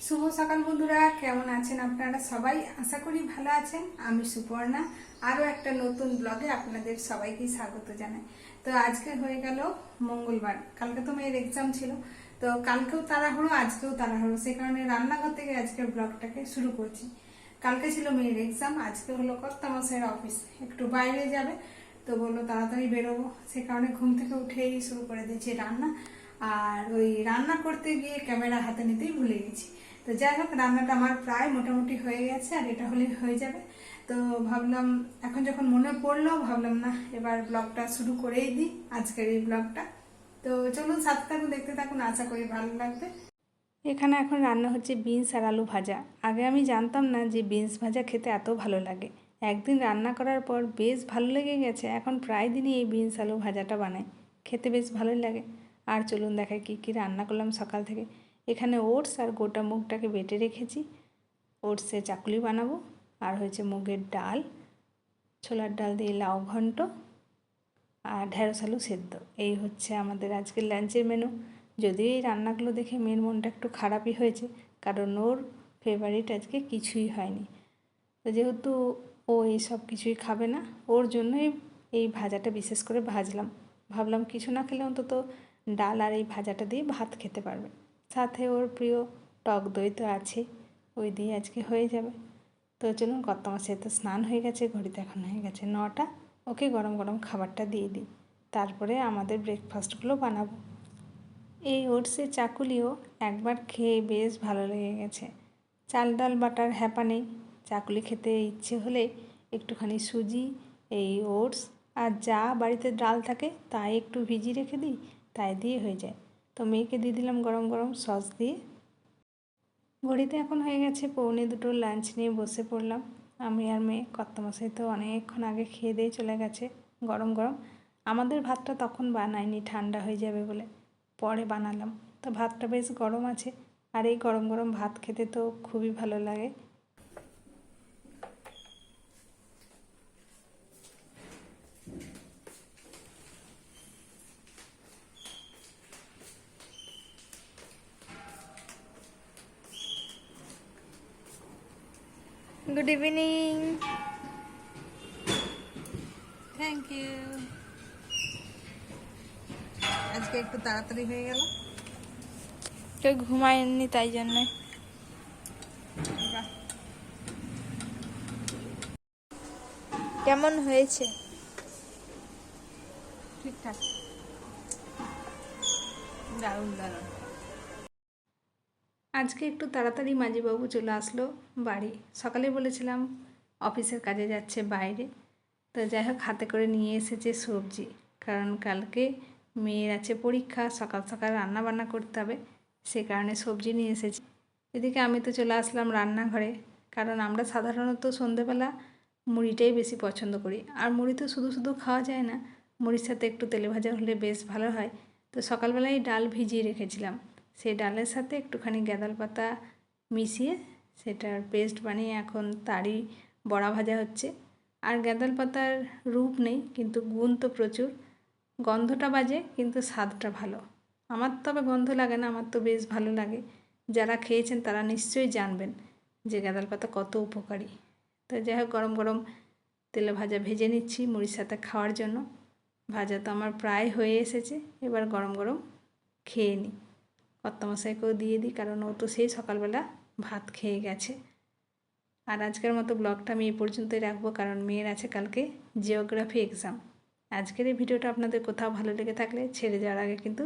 শুভ সকাল বন্ধুরা, কেমন আছেন আপনারা সবাই? আশা করি ভালো আছেন। আমি সুপর্ণা আরও একটা নতুন ব্লগে আপনাদের সবাইকে স্বাগত জানাই। তো আজকে হয়ে গেল মঙ্গলবার, কালকে তো মেয়ের এক্সাম ছিল, তো কালকেও তাড়াহুড়ো আজকেও তাড়াহুড়ো, সেই কারণে রান্নাঘর থেকে আজকের ব্লগটাকে শুরু করছি। কালকে ছিল মেয়ের এক্সাম, আজকে হলো কর্তামশাইয়ের অফিস, একটু বাইরে যাবে, তো বললো তাড়াতাড়ি বেরোবো, সে কারণে ঘুম থেকে উঠেই শুরু করে দিয়েছি রান্না। আর ওই রান্না করতে গিয়ে ক্যামেরা হাতে নিতেই ভুলে গেছি। তো যাই হোক, রান্নাটা আমার প্রায় মোটামুটি হয়ে গেছে, আর এটা হলে হয়ে যাবে। তো ভাবলাম, এখন যখন মনে পড়লো ভাবলাম না এবার ব্লগটা শুরু করেই দিই, আজকের এই ব্লগটা। তো চলুন সাথে থাকুন, দেখতে থাকুন, আশা করি ভালো লাগবে। এখানে এখন রান্না হচ্ছে বিনস আর আলু ভাজা। আগে আমি জানতাম না যে বিনস ভাজা খেতে এত ভালো লাগে। একদিন রান্না করার পর বেশ ভালো লেগে গেছে, এখন প্রায় দিনই এই বিনস আলু ভাজাটা বানাই, খেতে বেশ ভালোই লাগে। আর চলুন দেখাই কী কী রান্না করলাম সকাল থেকে। এখানে ওটস আর গোটা মুগটাকে বেটে রেখেছি, ওটসে চাকুলি বানাবো। আর হয়েছে মুগের ডাল, ছোলার ডাল দিয়ে লাউ ঘন্ট, আর ঢেঁড়স আলু সেদ্ধ। এই হচ্ছে আমাদের আজকের লাঞ্চের মেনু। যদিও এই রান্নাগুলো দেখে মেয়ের মনটা একটু খারাপই হয়েছে, কারণ ওর ফেভারিট আজকে কিছুই হয়নি। তো যেহেতু ও এই সব কিছুই খাবে না, ওর জন্যই এই ভাজাটা বিশেষ করে ভাজলাম। ভাবলাম কিছু না খেলে অন্তত ডাল আর এই ভাজাটা দিয়ে ভাত খেতে পারবে। সাথে ওর প্রিয় টক দই তো আছে, ওই দিয়ে আজকে হয়ে যাবে। তো চলুন, কর্তামশাই তো স্নান হয়ে গেছে, ঘড়িতে এখন হয়ে গেছে 9টা। ওকে গরম গরম খাবারটা দিয়ে দিই, তারপরে আমাদের ব্রেকফাস্টগুলো বানাবো। এই ওটসের চাকুলিও একবার খেয়ে বেশ ভালো লেগে গেছে। চাল ডাল বাটার হ্যাপা নেই, চাকুলি খেতে ইচ্ছে হলে একটুখানি সুজি, এই ওটস আর যা বাড়িতে ডাল থাকে তাই একটু ভিজিয়ে রেখে দিই, তাই দিয়ে হয়ে যায়। তো মেয়েকে দিয়ে দিলাম গরম গরম সস দিয়ে। ঘড়িতে এখন হয়ে গেছে 1:45, লাঞ্চ নিয়ে বসে পড়লাম আমি আর মেয়ে। কর্তামশাই তো অনেকক্ষণ আগে খেয়ে দিয়ে চলে গেছে গরম গরম। আমাদের ভাতটা তখন বানাইনি, ঠান্ডা হয়ে যাবে বলে, পরে বানালাম। তো ভাতটা বেশ গরম আছে, আর এই গরম গরম ভাত খেতে তো খুবই ভালো লাগে। Good evening. Thank you. আজকে একটু তাড়াতাড়ি হয়ে গেল। কেউ ঘুমায়নি তাই জন্যে। বাহ, কেমন হয়েছে? ঠিকঠাক, দারুণ দারুণ। আজকে একটু তাড়াতাড়ি মাঝিবাবু চলে আসলো বাড়ি। সকালে বলেছিলাম অফিসের কাজে যাচ্ছে বাইরে, তো যাই হোক হাতে করে নিয়ে এসেছে সবজি, কারণ কালকে মেয়ের আছে পরীক্ষা, সকাল সকাল রান্না বান্না করতে হবে, সে কারণে সবজি নিয়ে এসেছি। এদিকে আমি তো চলে আসলাম রান্নাঘরে, কারণ আমরা সাধারণত সন্ধেবেলা মুড়িটাই বেশি পছন্দ করি। আর মুড়ি তো শুধু শুধু খাওয়া যায় না, মুড়ির সাথে একটু তেলে ভাজা হলে বেশ ভালো হয়। তো সকালবেলায় ডাল ভিজিয়ে রেখেছিলাম, সেই ডালের সাথে একটুখানি গ্যাঁদাল পাতা মিশিয়ে সেটার পেস্ট বানিয়ে এখন তারই বড়া ভাজা হচ্ছে। আর গ্যাঁদাল পাতার রূপ নেই, কিন্তু গুণ তো প্রচুর। গন্ধটা বাজে কিন্তু স্বাদটা ভালো। আমার তবে গন্ধ লাগে না, আমার তো বেশ ভালো লাগে। যারা খেয়েছেন তারা নিশ্চয়ই জানবেন যে গ্যাঁদাল পাতা কত উপকারী। তো যাই হোক, গরম গরম তেলে ভাজা ভেজে নিচ্ছি মুড়ির সাথে খাওয়ার জন্য। ভাজা তো আমার প্রায় হয়ে এসেছে, এবার গরম গরম খেয়ে নিই। কর্তামশাইকেও দিয়ে দিই, কারণ ও তো সেই সকালবেলা ভাত খেয়ে গেছে। আর আজকের মতো ব্লগটা আমি এই পর্যন্তই রাখবো, কারণ মেয়ের আছে কালকে জিওগ্রাফি এক্সাম। আজকের এই ভিডিওটা আপনাদের কোথাও ভালো লেগে থাকলে ছেড়ে যাওয়ার আগে কিন্তু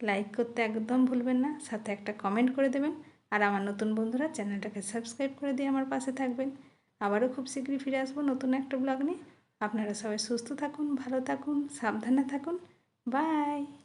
লাইক করতে একদম ভুলবেন না, সাথে একটা কমেন্ট করে দেবেন। আর আমার নতুন বন্ধুরা চ্যানেলটাকে সাবস্ক্রাইব করে দিয়ে আমার পাশে থাকবেন। আবারও খুব শীঘ্রই ফিরে আসবো নতুন একটা ব্লগ নিয়ে। আপনারা সবাই সুস্থ থাকুন, ভালো থাকুন, সাবধানে থাকুন। বাই।